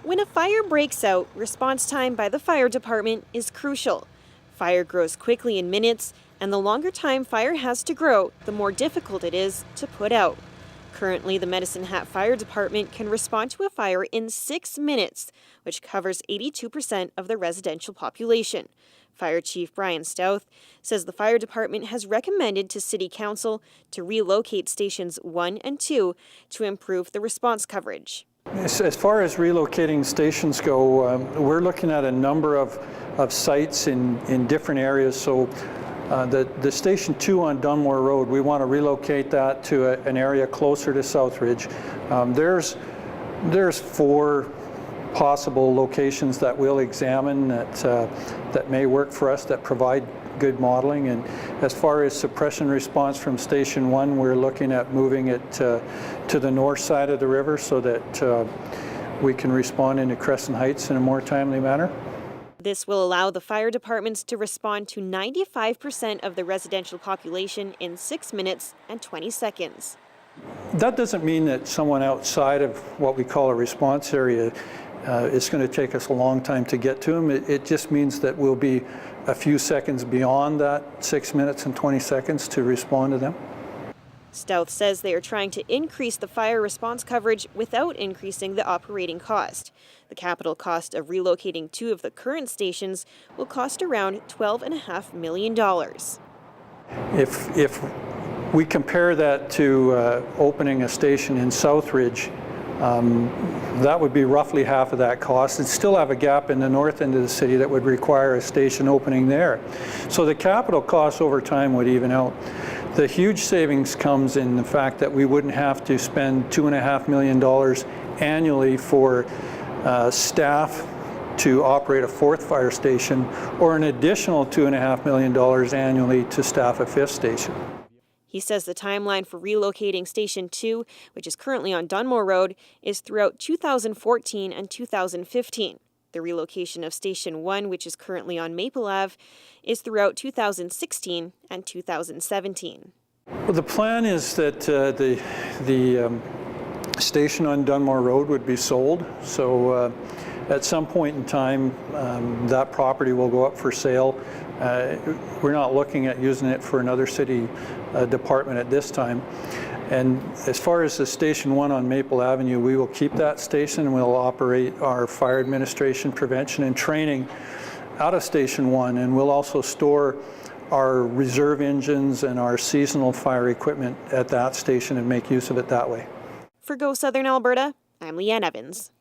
When a fire breaks out, response time by the fire department is crucial. Fire grows quickly in minutes, and the longer time fire has to grow, the more difficult it is to put out. Currently, the Medicine Hat Fire Department can respond to a fire in 6 minutes, which covers 82% of the residential population. Fire Chief Brian Stouth says the fire department has recommended to City Council to relocate stations 1 and 2 to improve the response coverage. As far as relocating stations go, we're looking at a number of sites in different areas. So the Station 2 on Dunmore Road, we want to relocate that to an area closer to Southridge. There's 4 possible locations that we'll examine that may work for us, that provide good modeling. And as far as suppression response from Station 1, we're looking at moving it to the north side of the river so that we can respond into Crescent Heights in a more timely manner. This will allow the fire departments to respond to 95% of the residential population in 6 minutes and 20 seconds. That doesn't mean that someone outside of what we call a response area it's going to take us a long time to get to them. It just means that we'll be a few seconds beyond that 6 minutes and 20 seconds to respond to them. Stouth says they are trying to increase the fire response coverage without increasing the operating cost. The capital cost of relocating 2 of the current stations will cost around $12.5 million. If we compare that to opening a station in Southridge, that would be roughly half of that cost. It'd still have a gap in the north end of the city that would require a station opening there. So the capital costs over time would even out. The huge savings comes in the fact that we wouldn't have to spend $2.5 million annually for staff to operate a 4th fire station, or an additional $2.5 million annually to staff a 5th station. He says the timeline for relocating Station 2, which is currently on Dunmore Road, is throughout 2014 and 2015. The relocation of Station 1, which is currently on Maple Ave, is throughout 2016 and 2017. Well, the plan is that the station on Dunmore Road would be sold. So at some point in time, that property will go up for sale. We're not looking at using it for another city department at this time. And as far as the Station 1 on Maple Avenue, we will keep that station and we'll operate our fire administration, prevention, and training out of Station 1. And we'll also store our reserve engines and our seasonal fire equipment at that station and make use of it that way. For Go Southern Alberta, I'm Leanne Evans.